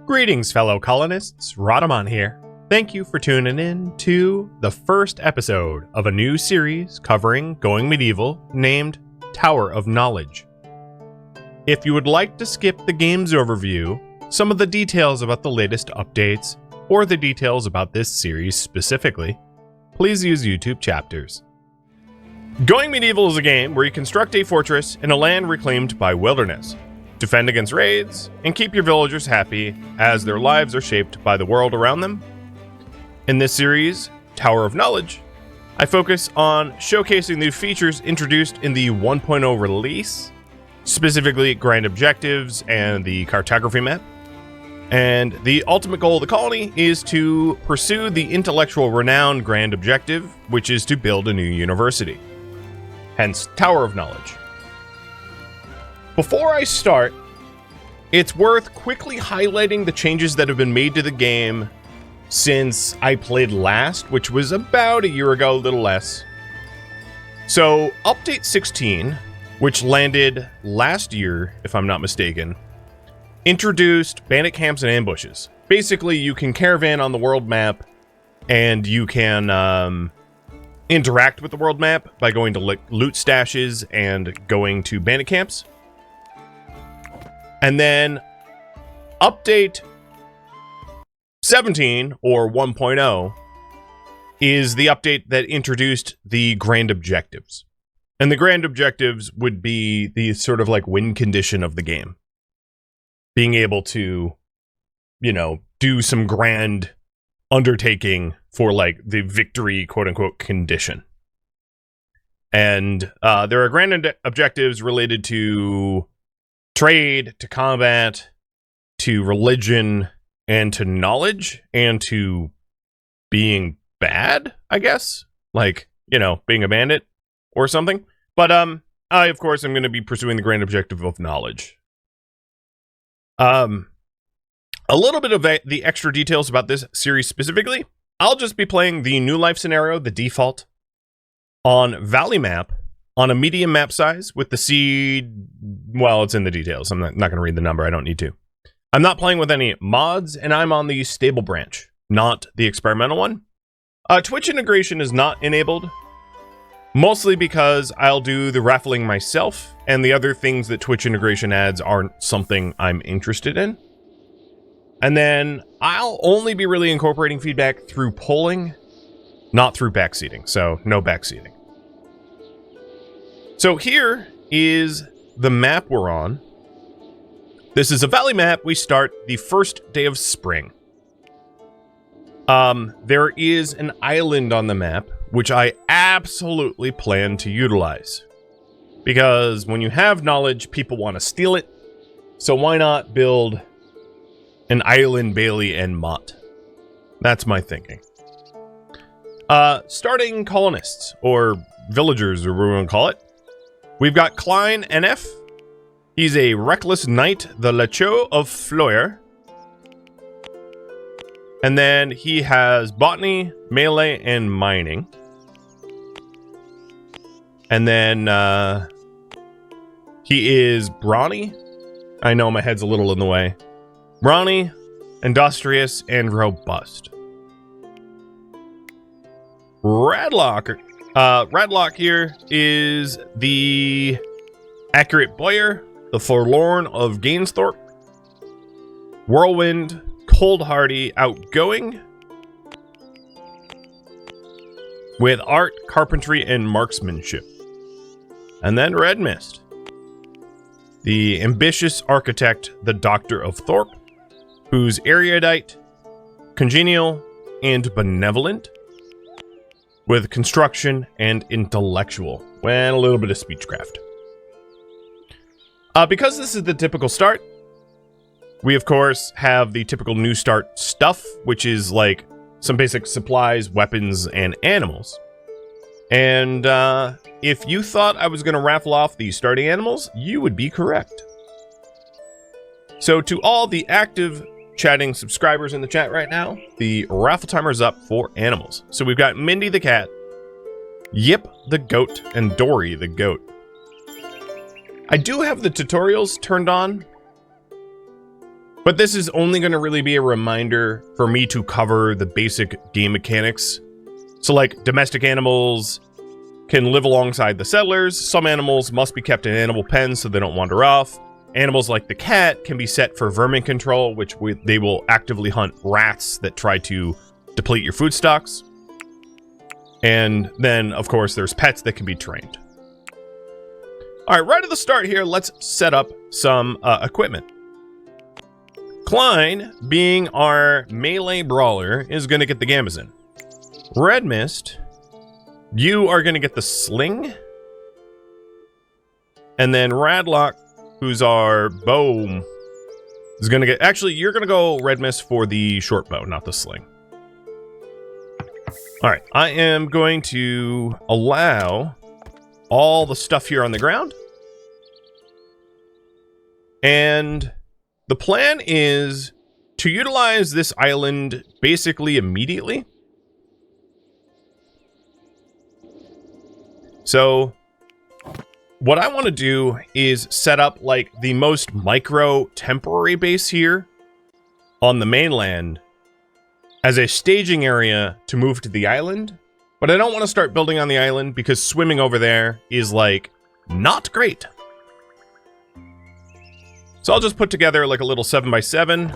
Greetings, fellow colonists. Rhadamant here. Thank you for tuning in to the first episode of a new series covering Going Medieval named Tower of Knowledge. If you would like to skip the game's overview, some of the details about the latest updates, or the details about this series specifically, please use YouTube chapters. Going Medieval is a game where you construct a fortress in a land reclaimed by wilderness, defend against raids, and keep your villagers happy as their lives are shaped by the world around them. In this series, Tower of Knowledge, I focus on showcasing the features introduced in the 1.0 release, specifically grand objectives and the cartography map. And the ultimate goal of the colony is to pursue the Intellectual Renown grand objective, which is to build a new university. Hence, Tower of Knowledge. Before I start, it's worth quickly highlighting the changes that have been made to the game since I played last, which was about a year ago, a little less. So, Update 16, which landed last year, if I'm not mistaken, introduced bandit camps and ambushes. Basically, you can caravan on the world map, and you can interact with the world map by going to loot stashes and going to bandit camps. And then Update 17, or 1.0, is the update that introduced the grand objectives. And the grand objectives would be the sort of like win condition of the game. Being able to, do some grand undertaking for like the victory, quote unquote, condition. And there are grand objectives related to trade, to combat, to religion, and to knowledge, and to being bad, I guess. Like, being a bandit or something. But I, of course, am going to be pursuing the grand objective of knowledge. A little bit of the extra details about this series specifically. I'll just be playing the New Life scenario, the default, on Valley map, on a medium map size with the seed. Well, it's in the details. I'm not going to read the number. I don't need to. I'm not playing with any mods, and I'm on the stable branch, not the experimental one. Twitch integration is not enabled, mostly because I'll do the raffling myself, and the other things that Twitch integration adds aren't something I'm interested in. And then I'll only be really incorporating feedback through polling, not through backseating, so no backseating. So here is the map we're on. This is a valley map. We start the first day of spring. There is an island on the map, which I absolutely plan to utilize. Because when you have knowledge, people want to steal it. So why not build an island, Bailey, and Mott? That's my thinking. Starting colonists, or villagers, or whatever we want to call it. We've got Klein NF. He's a reckless knight, the Lecho of Floyer. And then he has botany, melee, and mining. And then he is brawny. I know my head's a little in the way. Brawny, industrious, and robust. Radlock here is the accurate Boyer, the forlorn of Gainsthorpe. Whirlwind, cold-hardy, outgoing, with art, carpentry, and marksmanship. And then Red Mist, the ambitious architect, the Doctor of Thorpe, who's erudite, congenial, and benevolent, with construction and intellectual, and a little bit of speechcraft. Because this is the typical start, we of course have the typical new start stuff, which is like some basic supplies, weapons, and animals. And if you thought I was going to raffle off the starting animals, you would be correct. So to all the active chatting subscribers in the chat right now, the raffle timer is up for animals. So we've got Mindy the cat, Yip the goat, and Dory the goat. I do have the tutorials turned on, But this is only going to really be a reminder for me to cover the basic game mechanics. So like domestic animals can live alongside the settlers. Some animals must be kept in animal pens so they don't wander off. Animals like the cat can be set for vermin control, which they will actively hunt rats that try to deplete your food stocks. And then, of course, there's pets that can be trained. All right, right at the start here, let's set up some equipment. Klein, being our melee brawler, is going to get the Gamazin. Red Mist, you are going to get the sling. And then Radlock, who's our bow, is going to get... Actually, you're going to go Red Mist for the short bow, not the sling. All right, I am going to allow all the stuff here on the ground. And the plan is to utilize this island basically immediately. So what I want to do is set up like the most micro temporary base here on the mainland as a staging area to move to the island. But I don't want to start building on the island because swimming over there is like not great. So I'll just put together like a little 7x7.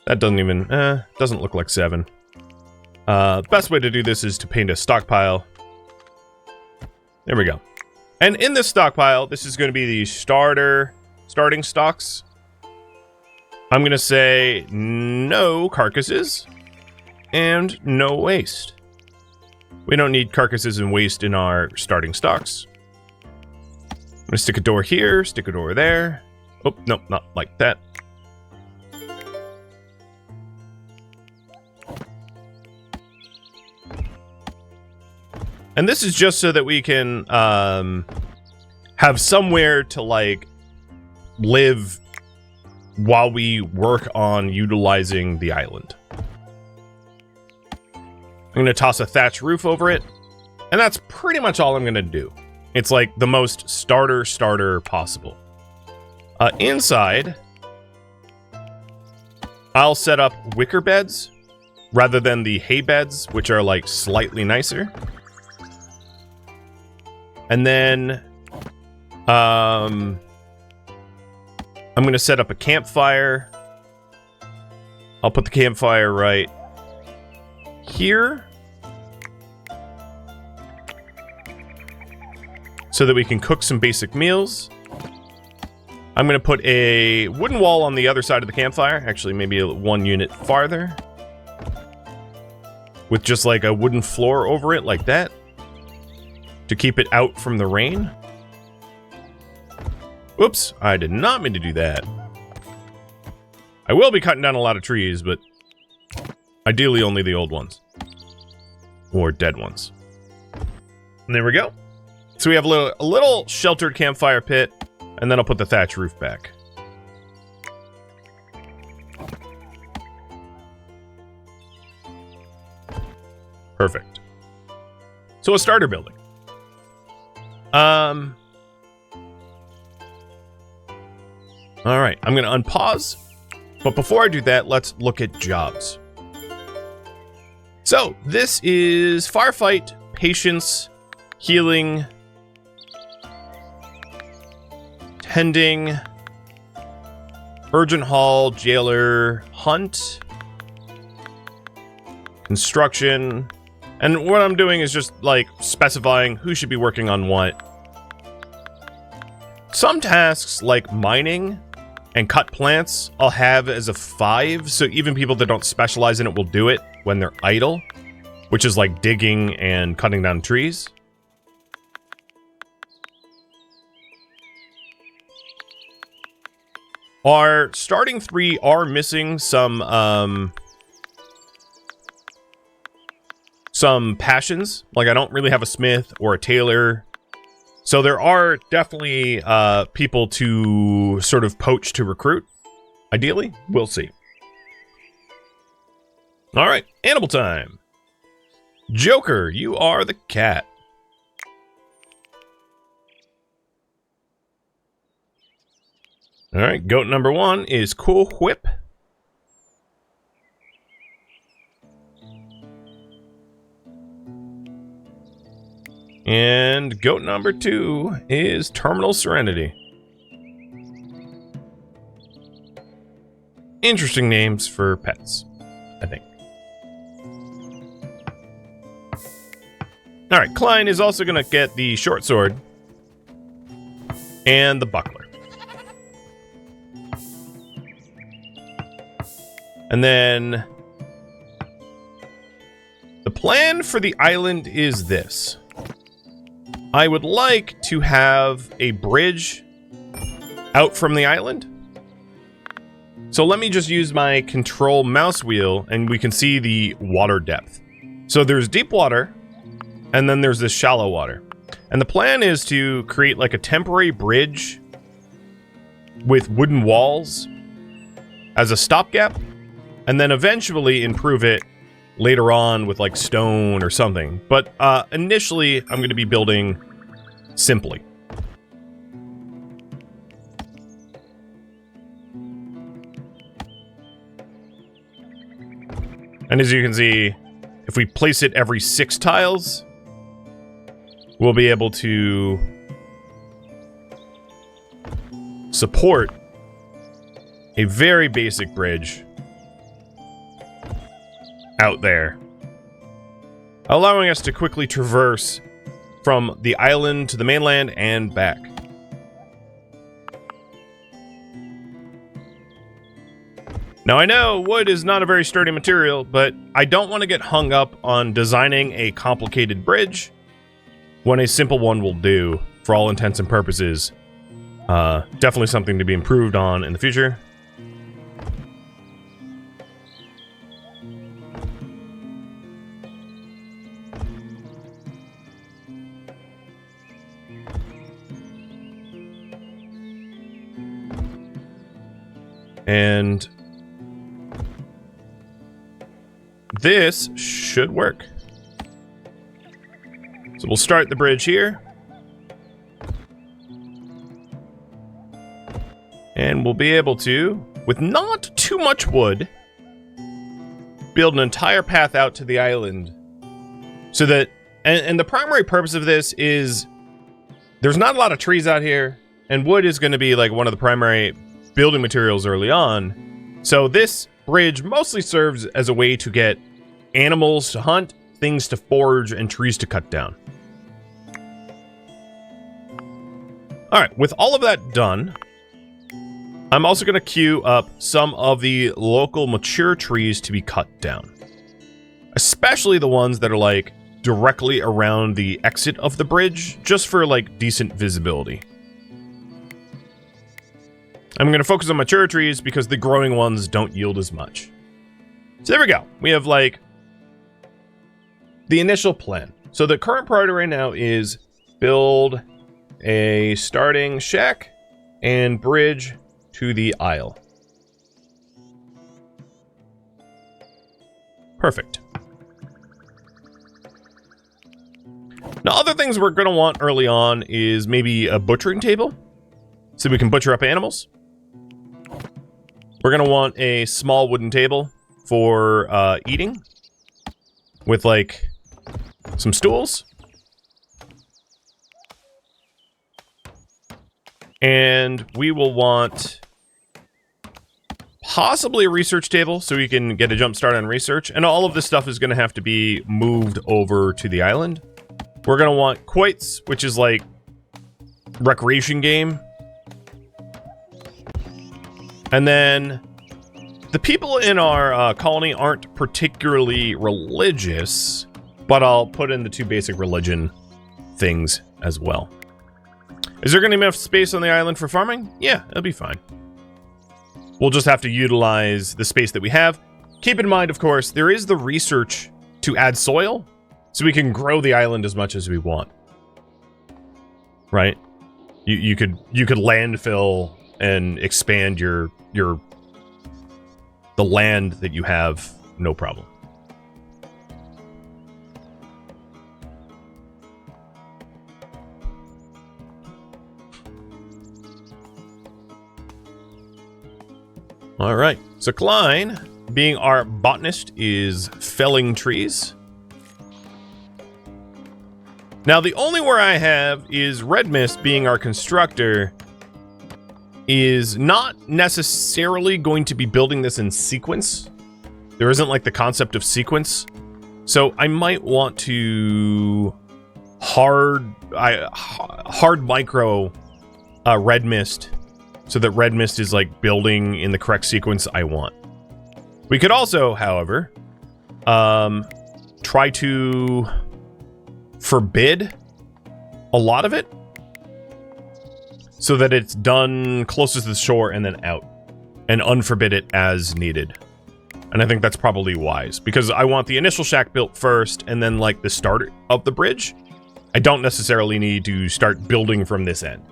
That doesn't even, doesn't look like 7. Best way to do this is to paint a stockpile. There we go. And in this stockpile, this is going to be the starting stocks. I'm going to say no carcasses and no waste. We don't need carcasses and waste in our starting stocks. I'm going to stick a door here, stick a door there. Oh, no, not like that. And this is just so that we can have somewhere to like live while we work on utilizing the island. I'm going to toss a thatch roof over it. And that's pretty much all I'm going to do. It's like the most starter possible. Inside, I'll set up wicker beds rather than the hay beds, which are like slightly nicer. And then I'm going to set up a campfire. I'll put the campfire right here so that we can cook some basic meals. I'm going to put a wooden wall on the other side of the campfire. Actually, maybe 1 unit farther. With just like a wooden floor over it like that. To keep it out from the rain. Oops, I did not mean to do that. I will be cutting down a lot of trees, but ideally only the old ones. Or dead ones. And there we go. So we have a little sheltered campfire pit. And then I'll put the thatch roof back. Perfect. So a starter building. All right, I'm going to unpause. But before I do that, let's look at jobs. So this is firefight, patience, healing, tending, urgent haul, jailer, hunt, construction. And what I'm doing is just like specifying who should be working on what. Some tasks like mining and cut plants I'll have as a 5, so even people that don't specialize in it will do it when they're idle, which is like digging and cutting down trees. Our starting 3 are missing some passions. Like I don't really have a smith or a tailor. So there are definitely people to sort of poach to recruit. Ideally, we'll see. All right, animal time. Joker, you are the cat. All right, goat number 1 is Cool Whip. And goat number 2 is Terminal Serenity. Interesting names for pets, I think. All right, Klein is also going to get the short sword and the buckler. And then the plan for the island is this. I would like to have a bridge out from the island. So let me just use my control mouse wheel and we can see the water depth. So there's deep water and then there's this shallow water. And the plan is to create like a temporary bridge with wooden walls as a stopgap, and then eventually improve it later on with like stone or something. But initially, I'm going to be building simply. And as you can see, if we place it every 6 tiles, we'll be able to support a very basic bridge out there, allowing us to quickly traverse from the island to the mainland and back. Now I know wood is not a very sturdy material, but I don't want to get hung up on designing a complicated bridge when a simple one will do for all intents and purposes. Definitely something to be improved on in the future. And this should work. So we'll start the bridge here. And we'll be able to, with not too much wood, build an entire path out to the island. So that, and the primary purpose of this is, there's not a lot of trees out here, and wood is going to be like one of the primary building materials early on. So this bridge mostly serves as a way to get animals to hunt, things to forage, and trees to cut down. Alright, with all of that done, I'm also going to queue up some of the local mature trees to be cut down. Especially the ones that are like directly around the exit of the bridge, just for like decent visibility. I'm going to focus on mature trees because the growing ones don't yield as much. So there we go. We have like the initial plan. So the current priority right now is build a starting shack and bridge to the isle. Perfect. Now, other things we're going to want early on is maybe a butchering table so we can butcher up animals. We're going to want a small wooden table for eating with like some stools. And we will want possibly a research table so we can get a jump start on research. And all of this stuff is going to have to be moved over to the island. We're going to want quoits, which is like recreation game. And then the people in our colony aren't particularly religious, but I'll put in the 2 basic religion things as well. Is there going to be enough space on the island for farming? Yeah, it'll be fine. We'll just have to utilize the space that we have. Keep in mind, of course, there is the research to add soil, so we can grow the island as much as we want. Right? You could landfill and expand the land that you have, no problem. All right. So Klein, being our botanist, is felling trees. Now, the only where I have is Red Mist, being our constructor, is not necessarily going to be building this in sequence. There isn't like the concept of sequence. So I might want to hard micro Red Mist so that Red Mist is like building in the correct sequence I want. We could also, however, try to forbid a lot of it so that it's done closest to the shore and then out, and unforbid it as needed. And I think that's probably wise, because I want the initial shack built first and then like the start of the bridge. I don't necessarily need to start building from this end.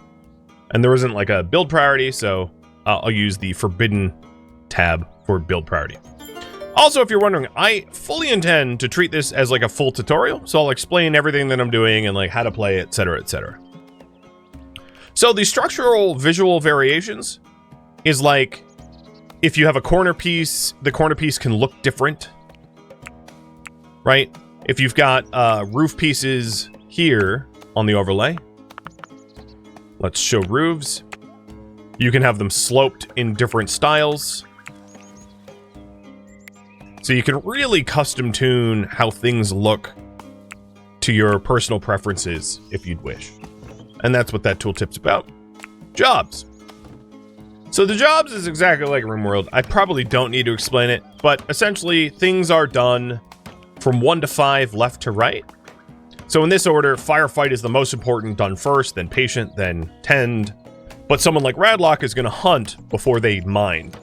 And there isn't like a build priority, so I'll use the forbidden tab for build priority. Also, if you're wondering, I fully intend to treat this as like a full tutorial, so I'll explain everything that I'm doing and like how to play it, etc., etc. So the structural visual variations is like, if you have a corner piece, the corner piece can look different, right? If you've got roof pieces here on the overlay, let's show roofs. You can have them sloped in different styles. So you can really custom tune how things look to your personal preferences if you'd wish. And that's what that tooltip's about. Jobs. So the jobs is exactly like RimWorld. I probably don't need to explain it, but essentially things are done from 1 to 5 left to right. So in this order, firefight is the most important, done first, then patient, then tend. But someone like Radlock is going to hunt before they mine.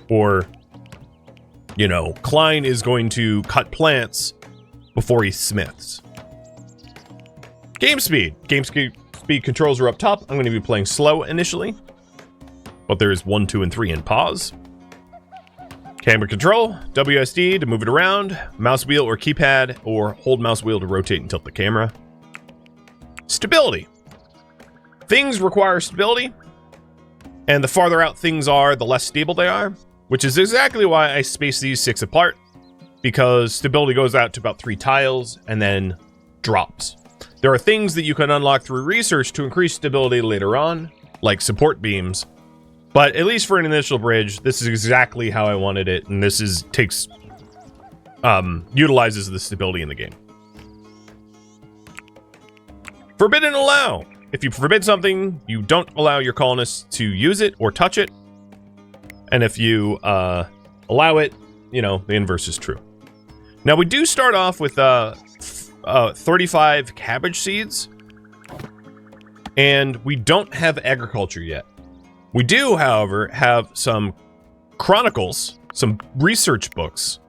Or, you know, Klein is going to cut plants before he smiths. Game speed. Game speed controls are up top. I'm going to be playing slow initially, but there's 1, 2, and 3 in pause. Camera control, WSD to move it around, mouse wheel or keypad, or hold mouse wheel to rotate and tilt the camera. Stability. Things require stability, and the farther out things are, the less stable they are, which is exactly why I space these 6 apart, because stability goes out to about 3 tiles and then drops. There are things that you can unlock through research to increase stability later on, like support beams, but at least for an initial bridge, this is exactly how I wanted it, and this is utilizes the stability in the game. Forbid and allow. If you forbid something, you don't allow your colonists to use it or touch it. And if you allow it, you know, the inverse is true. Now, we do start off with 35 cabbage seeds. And we don't have agriculture yet. We do, however, have some chronicles, some research books.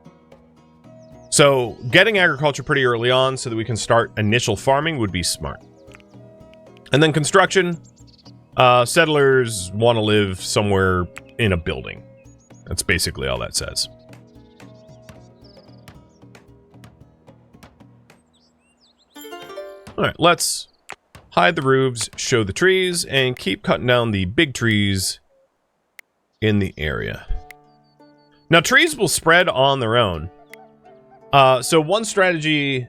So getting agriculture pretty early on so that we can start initial farming would be smart. And then construction. Settlers want to live somewhere in a building. That's basically all that says. All right, let's hide the roofs, show the trees, and keep cutting down the big trees in the area. Now, trees will spread on their own. So one strategy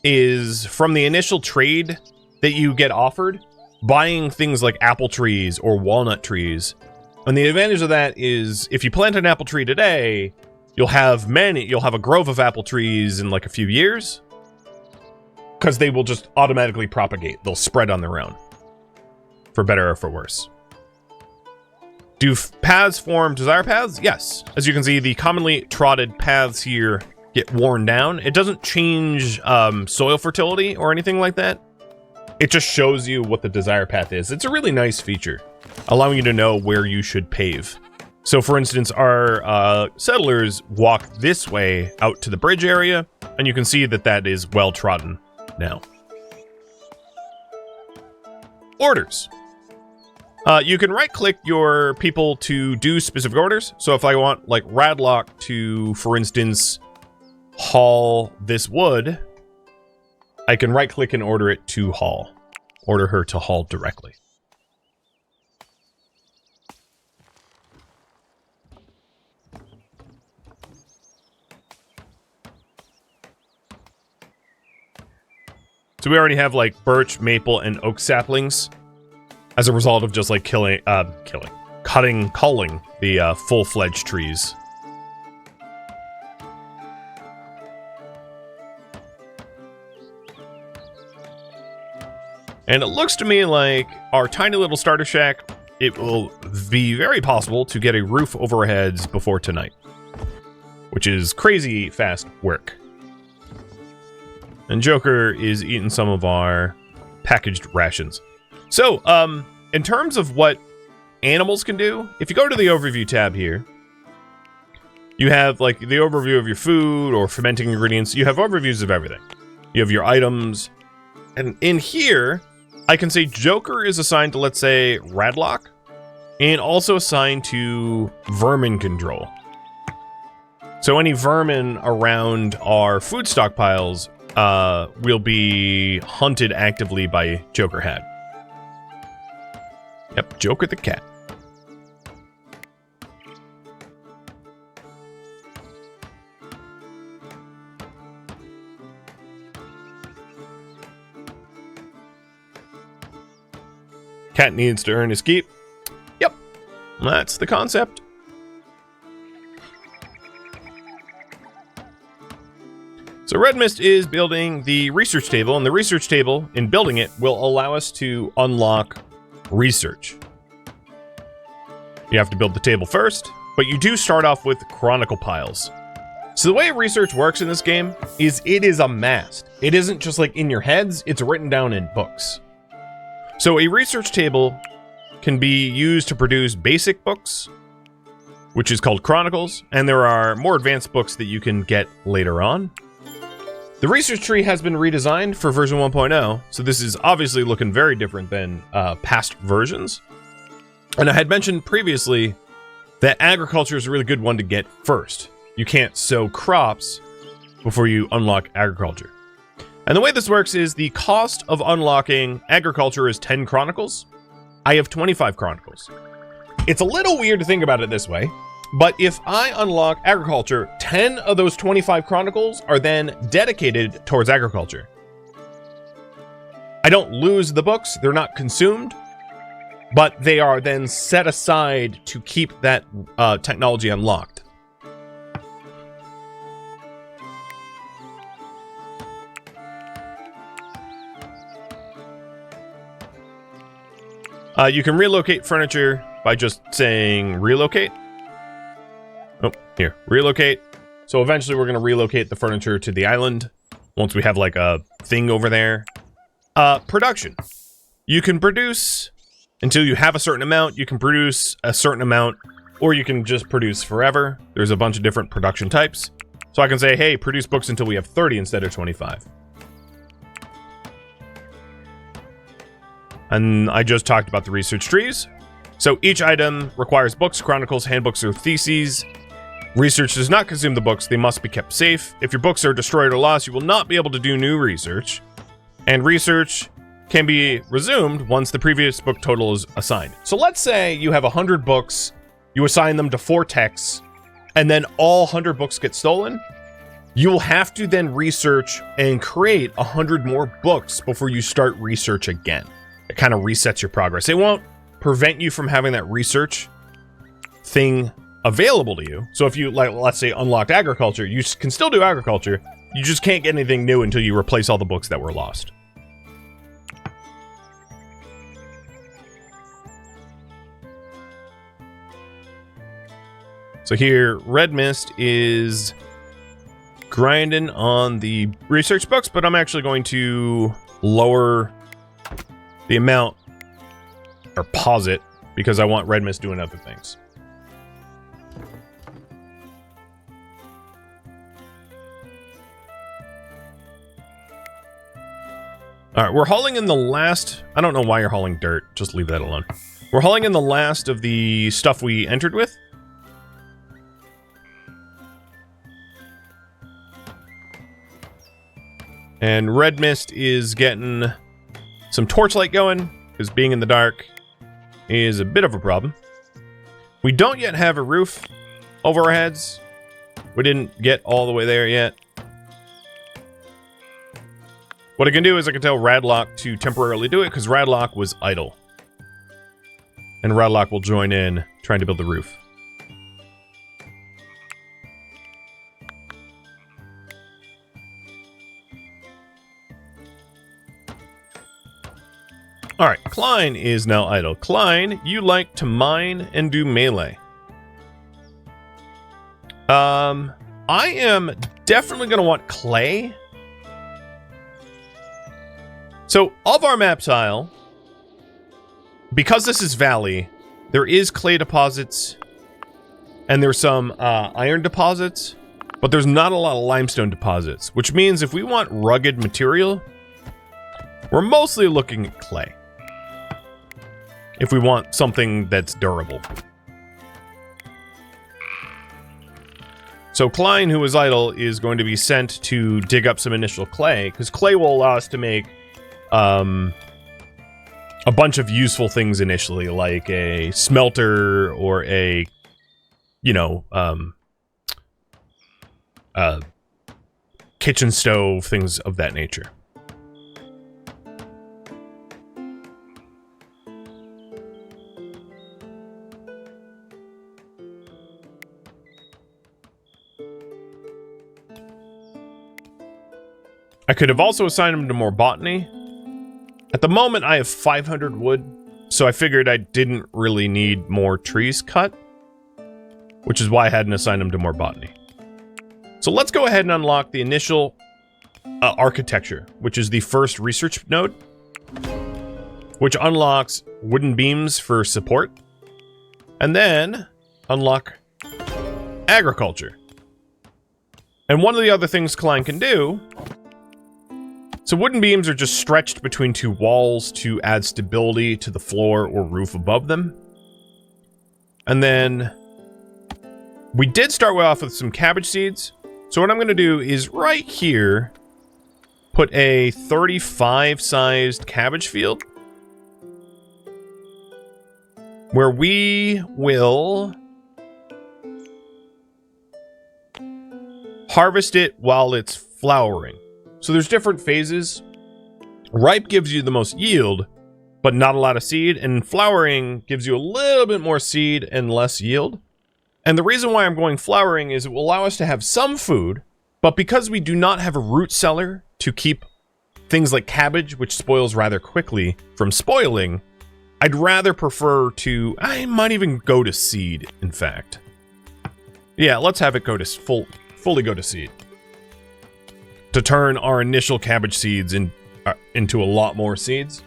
is from the initial trade that you get offered, buying things like apple trees or walnut trees. And the advantage of that is if you plant an apple tree today, you'll have a grove of apple trees in like a few years, because they will just automatically propagate. They'll spread on their own, for better or for worse. Do paths form desire paths? Yes. As you can see, the commonly trotted paths here get worn down. It doesn't change soil fertility or anything like that. It just shows you what the desire path is. It's a really nice feature, allowing you to know where you should pave. So for instance, our settlers walk this way out to the bridge area, and you can see that that is well trodden now. Orders. You can right click your people to do specific orders. So if I want like Radlock to, for instance, haul this wood, I can right click and order it to haul. Order her to haul directly. So we already have like birch, maple, and oak saplings as a result of just like culling the full-fledged trees. And it looks to me like our tiny little starter shack, it will be very possible to get a roof over our heads before tonight, which is crazy fast work. And Joker is eating some of our packaged rations. So, in terms of what animals can do, if you go to the overview tab here, you have like the overview of your food or fermenting ingredients. You have overviews of everything. You have your items. And in here, I can say Joker is assigned to, let's say, Radlock, and also assigned to vermin control. So any vermin around our food stockpiles will be hunted actively by Joker Hat. Yep, Joker the cat. Cat needs to earn his keep. Yep, that's the concept. So Red Mist is building the research table, and the research table, in building it, will allow us to unlock research. You have to build the table first, but you do start off with chronicle piles. So the way research works in this game is it is amassed. It isn't just like in your heads, it's written down in books. So a research table can be used to produce basic books, which is called chronicles, and there are more advanced books that you can get later on. The research tree has been redesigned for version 1.0, so this is obviously looking very different than past versions. And I had mentioned previously that agriculture is a really good one to get first. You can't sow crops before you unlock agriculture. And the way this works is the cost of unlocking agriculture is 10 chronicles. I have 25 chronicles. It's a little weird to think about it this way, but if I unlock agriculture, 10 of those 25 chronicles are then dedicated towards agriculture. I don't lose the books, they're not consumed, but they are then set aside to keep that technology unlocked. You can relocate furniture by just saying relocate. Oh, here, relocate. So eventually we're going to relocate the furniture to the island once we have like a thing over there. Production. You can produce until you have a certain amount. You can produce a certain amount, or you can just produce forever. There's a bunch of different production types. So I can say, hey, produce books until we have 30 instead of 25. And I just talked about the research trees. So each item requires books, chronicles, handbooks, or theses. Research does not consume the books. They must be kept safe. If your books are destroyed or lost, you will not be able to do new research. And research can be resumed once the previous book total is assigned. So let's say you have 100 books, you assign them to 4 texts, and then all 100 books get stolen. You'll have to then research and create 100 more books before you start research again. It kind of resets your progress. It won't prevent you from having that research thing available to you. So if you, like, let's say, unlocked agriculture, you can still do agriculture. You just can't get anything new until you replace all the books that were lost. So here, Red Mist is grinding on the research books, but I'm actually going to lower the amount, or pause it, because I want Red Mist doing other things. Alright, we're hauling in the last... I don't know why you're hauling dirt. Just leave that alone. We're hauling in the last of the stuff we entered with. And Red Mist is getting some torchlight going, because being in the dark is a bit of a problem. We don't yet have a roof over our heads. We didn't get all the way there yet. What I can do is I can tell Radlock to temporarily do it, because Radlock was idle. And Radlock will join in trying to build the roof. Alright, Klein is now idle. Klein, you like to mine and do melee. I am definitely going to want clay. So, of our map tile, because this is valley, there is clay deposits, and there's some iron deposits, but there's not a lot of limestone deposits, which means if we want rugged material, we're mostly looking at clay. If we want something that's durable. So Klein, who is idle, is going to be sent to dig up some initial clay, because clay will allow us to make a bunch of useful things initially, like a smelter or a, you know, kitchen stove, things of that nature. I could have also assigned him to more botany. At the moment, I have 500 wood, so I figured I didn't really need more trees cut, which is why I hadn't assigned him to more botany. So let's go ahead and unlock the initial architecture, which is the first research node, which unlocks wooden beams for support, and then unlock agriculture. And one of the other things Klein can do... So wooden beams are just stretched between two walls to add stability to the floor or roof above them. And then we did start off with some cabbage seeds. So what I'm going to do is right here, put a 35 sized cabbage field where we will harvest it while it's flowering. So there's different phases. Ripe gives you the most yield, but not a lot of seed, and flowering gives you a little bit more seed and less yield. And the reason why I'm going flowering is it will allow us to have some food, but because we do not have a root cellar to keep things like cabbage, which spoils rather quickly, from spoiling, I'd rather prefer to... I might even go to seed, in fact. Yeah, let's have it go to fully go to seed. To turn our initial cabbage seeds into a lot more seeds.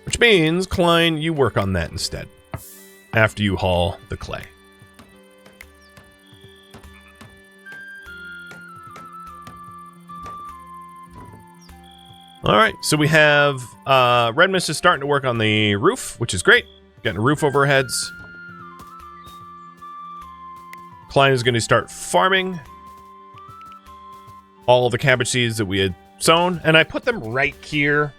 Which means, Klein, you work on that instead. After you haul the clay. Alright, so we have... Rhadamant is starting to work on the roof, which is great. Getting a roof over our heads. Klein is going to start farming all the cabbage seeds that we had sown, and I put them right here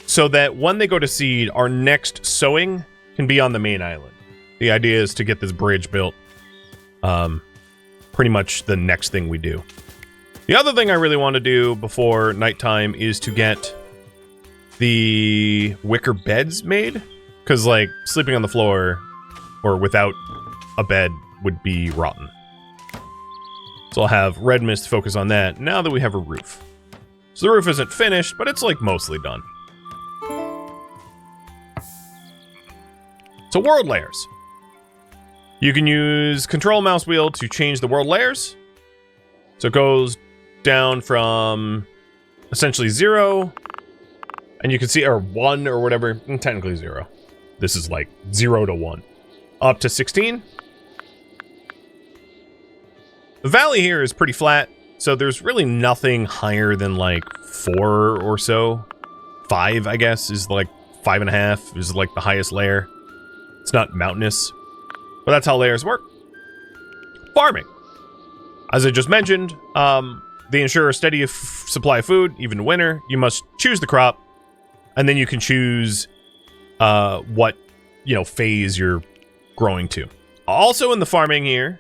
so that when they go to seed, our next sowing can be on the main island. The idea is to get this bridge built pretty much the next thing we do. The other thing I really want to do before nighttime is to get the wicker beds made, because like sleeping on the floor or without a bed would be rotten. So I'll have Rhadamant focus on that now that we have a roof. So the roof isn't finished, but it's like mostly done. So world layers. You can use control mouse wheel to change the world layers. So it goes down from essentially 0, and you can see, or 1 or whatever, technically 0. This is like 0 to 1. Up to 16. The valley here is pretty flat, so there's really nothing higher than like 4 or so. 5, I guess, is like 5.5 is like the highest layer. It's not mountainous, but that's how layers work. Farming. As I just mentioned, they ensure a steady supply of food, even in winter. You must choose the crop, and then you can choose what, phase you're growing to. Also in the farming here,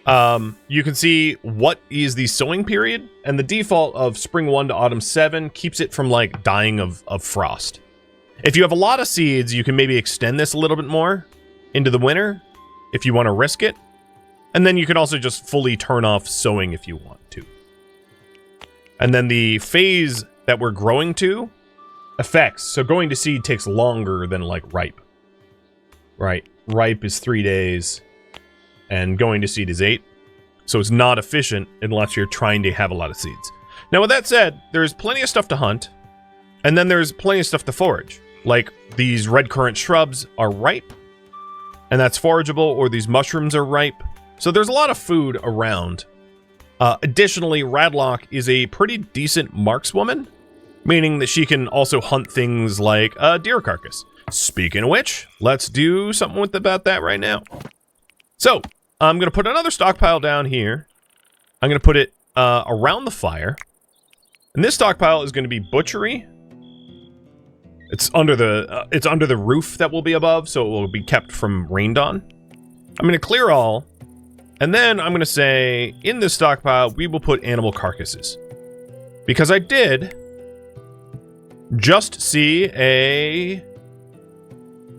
You can see what is the sowing period, and the default of spring 1 to autumn 7 keeps it from like dying of frost. If you have a lot of seeds, you can maybe extend this a little bit more into the winter if you want to risk it. And then you can also just fully turn off sowing if you want to. And then the phase that we're growing to affects. So going to seed takes longer than like ripe. Right? Ripe is 3 days. And going to seed is 8. So it's not efficient unless you're trying to have a lot of seeds. Now, with that said, there's plenty of stuff to hunt. And then there's plenty of stuff to forage. Like, these red currant shrubs are ripe. And that's forageable, or these mushrooms are ripe. So there's a lot of food around. Additionally, Radlock is a pretty decent markswoman. Meaning that she can also hunt things like a deer carcass. Speaking of which, let's do something about that right now. So, I'm going to put another stockpile down here. I'm going to put it around the fire. And this stockpile is going to be butchery. It's under the roof that will be above, so it will be kept from rained on. I'm going to clear all. And then I'm going to say, in this stockpile, we will put animal carcasses. Because I did just see a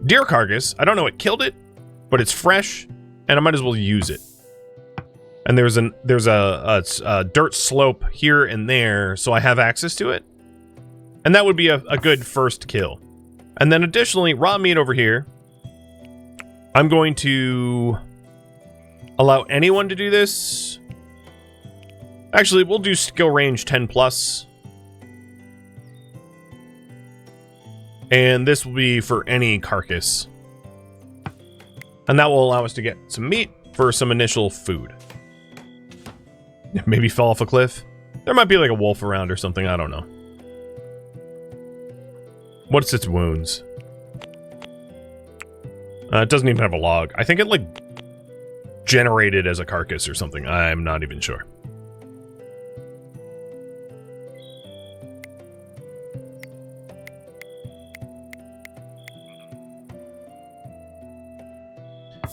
deer carcass. I don't know what killed it, but it's fresh. And I might as well use it. And there's a dirt slope here and there, so I have access to it. And that would be a good first kill. And then additionally, raw meat over here. I'm going to allow anyone to do this. Actually, we'll do skill range 10 plus. And this will be for any carcass. And that will allow us to get some meat for some initial food. Maybe fall off a cliff. There might be like a wolf around or something, I don't know. What's its wounds? It doesn't even have a log. I think it like generated as a carcass or something. I'm not even sure.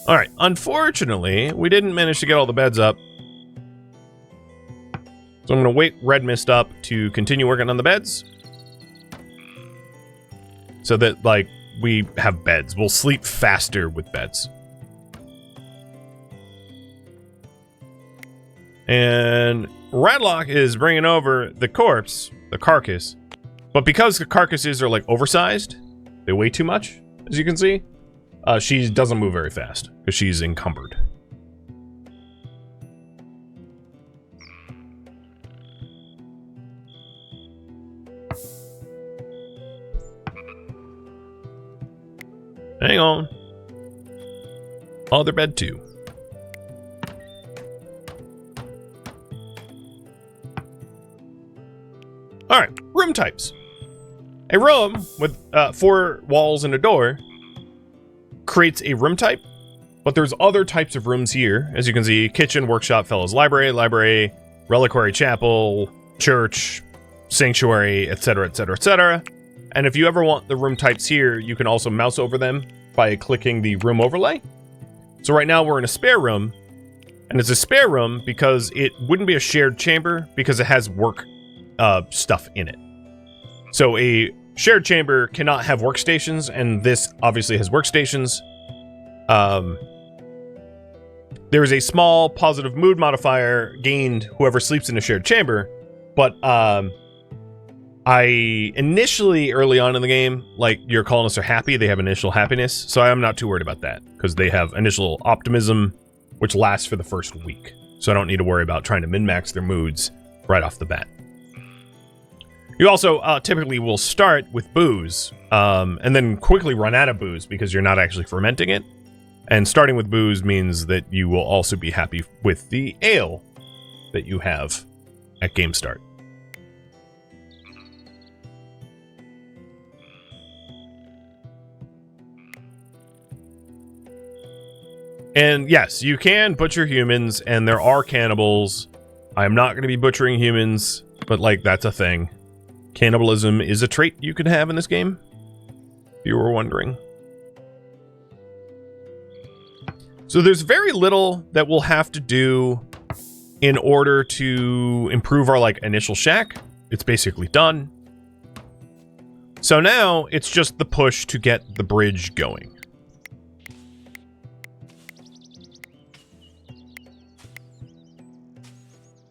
Alright, unfortunately, we didn't manage to get all the beds up. So I'm going to wait Red Mist up to continue working on the beds. So that, like, we have beds. We'll sleep faster with beds. And Radlock is bringing over the corpse, the carcass. But because the carcasses are, like, oversized, they weigh too much, as you can see. She doesn't move very fast, because she's encumbered. Hang on. Other bed 2. Alright, room types. A room with 4 walls and a door creates a room type, but there's other types of rooms here. As you can see, kitchen, workshop, fellows library, reliquary chapel, church, sanctuary, etc., etc., etc. And if you ever want the room types here, you can also mouse over them by clicking the room overlay. So right now we're in a spare room, and it's a spare room because it wouldn't be a shared chamber because it has work stuff in it. So a shared chamber cannot have workstations, and this obviously has workstations. There is a small positive mood modifier gained whoever sleeps in a shared chamber, but I initially, early on in the game, like, your colonists are happy, they have initial happiness, so I'm not too worried about that, because they have initial optimism, which lasts for the first week. So I don't need to worry about trying to min-max their moods right off the bat. You also typically will start with booze, and then quickly run out of booze because you're not actually fermenting it. And starting with booze means that you will also be happy with the ale that you have at game start. And yes, you can butcher humans, and there are cannibals. I'm not going to be butchering humans, but, like, that's a thing. Cannibalism is a trait you can have in this game, if you were wondering. So there's very little that we'll have to do in order to improve our like initial shack. It's basically done. So now it's just the push to get the bridge going.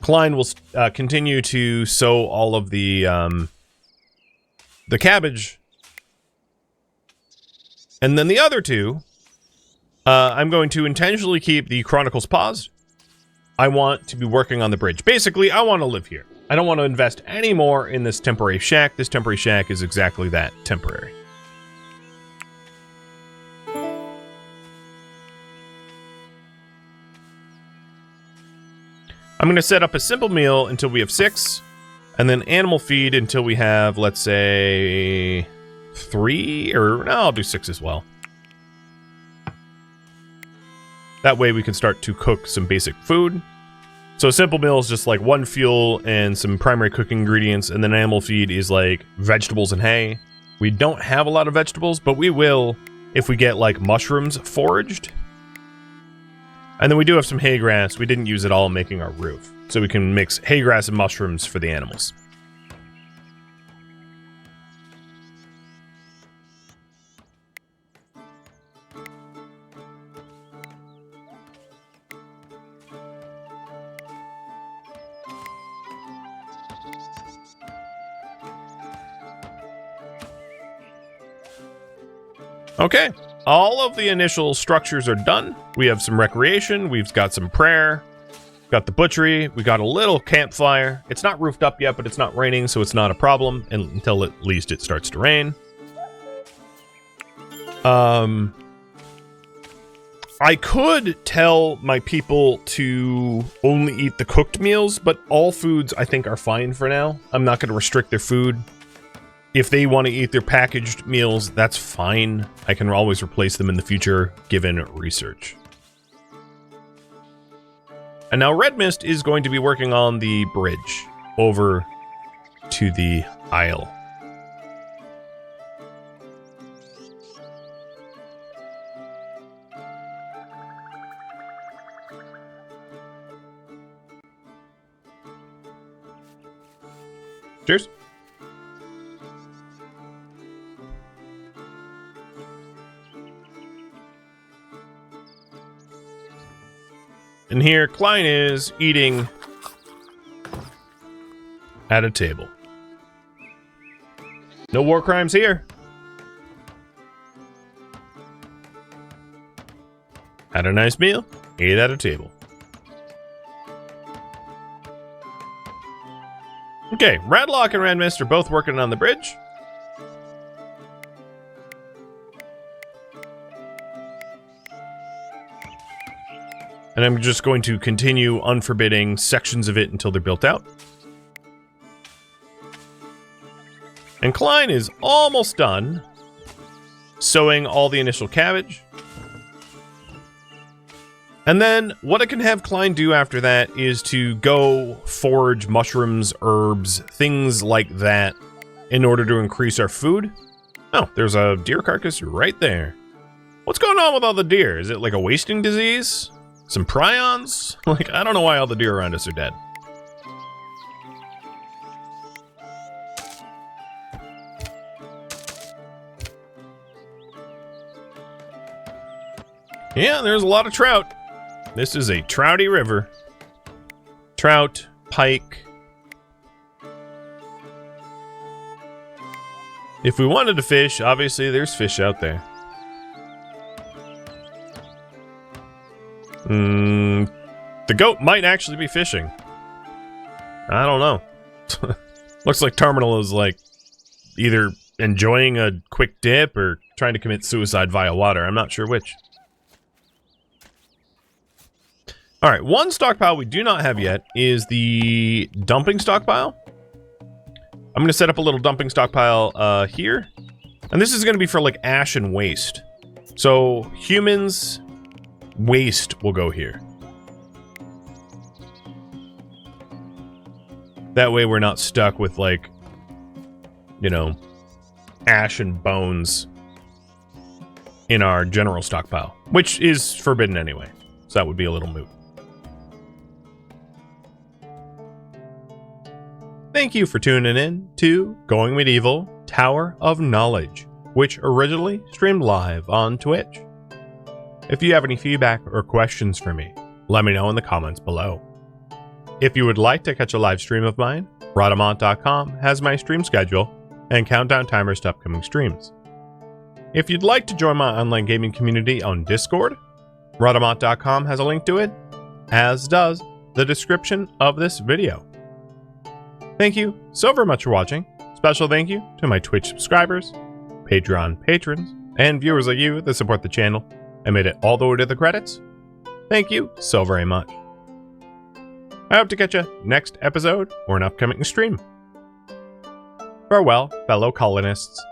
Klein will continue to sow all of the cabbage. And then the other two, I'm going to intentionally keep the Chronicles paused. I want to be working on the bridge. Basically, I want to live here. I don't want to invest any more in this temporary shack. This temporary shack is exactly that, temporary. I'm going to set up a simple meal until we have 6, and then animal feed until we have, let's say, 3, or no, I'll do 6 as well. That way we can start to cook some basic food. So a simple meal is just like 1 fuel and some primary cooking ingredients, and then animal feed is like vegetables and hay. We don't have a lot of vegetables, but we will if we get like mushrooms foraged. And then we do have some hay grass. We didn't use it all in making our roof. So we can mix hay grass and mushrooms for the animals. Okay, all of the initial structures are done. We have some recreation, we've got some prayer, got the butchery, we got a little campfire. It's not roofed up yet, but it's not raining, so it's not a problem until at least it starts to rain. I could tell my people to only eat the cooked meals, but all foods I think are fine for now. I'm not going to restrict their food. If they want to eat their packaged meals, that's fine. I can always replace them in the future, given research. And now Red Mist is going to be working on the bridge over to the Isle. Cheers. And here, Klein is eating at a table. No war crimes here. Had a nice meal, ate at a table. Okay, Radlock and Radmist are both working on the bridge. And I'm just going to continue unforbidding sections of it until they're built out. And Klein is almost done sowing all the initial cabbage. And then what I can have Klein do after that is to go forage mushrooms, herbs, things like that in order to increase our food. Oh, there's a deer carcass right there. What's going on with all the deer? Is it like a wasting disease? Some prions? Like, I don't know why all the deer around us are dead. Yeah, there's a lot of trout. This is a trouty river. Trout, pike. If we wanted to fish, obviously there's fish out there. The goat might actually be fishing. I don't know. Looks like Terminal is like either enjoying a quick dip or trying to commit suicide via water. I'm not sure which. Alright, one stockpile we do not have yet is the dumping stockpile. I'm going to set up a little dumping stockpile here. And this is going to be for like ash and waste. So humans, waste will go here. That way we're not stuck with like, you know, ash and bones in our general stockpile, which is forbidden anyway, so that would be a little moot. Thank you for tuning in to Going Medieval Tower of Knowledge, which originally streamed live on Twitch. If you have any feedback or questions for me, let me know in the comments below. If you would like to catch a live stream of mine, Rhadamant.com has my stream schedule and countdown timers to upcoming streams. If you'd like to join my online gaming community on Discord, Rhadamant.com has a link to it, as does the description of this video. Thank you so very much for watching. Special thank you to my Twitch subscribers, Patreon patrons, and viewers like you that support the channel and made it all the way to the credits. Thank you so very much. I hope to catch you next episode or an upcoming stream. Farewell, fellow colonists.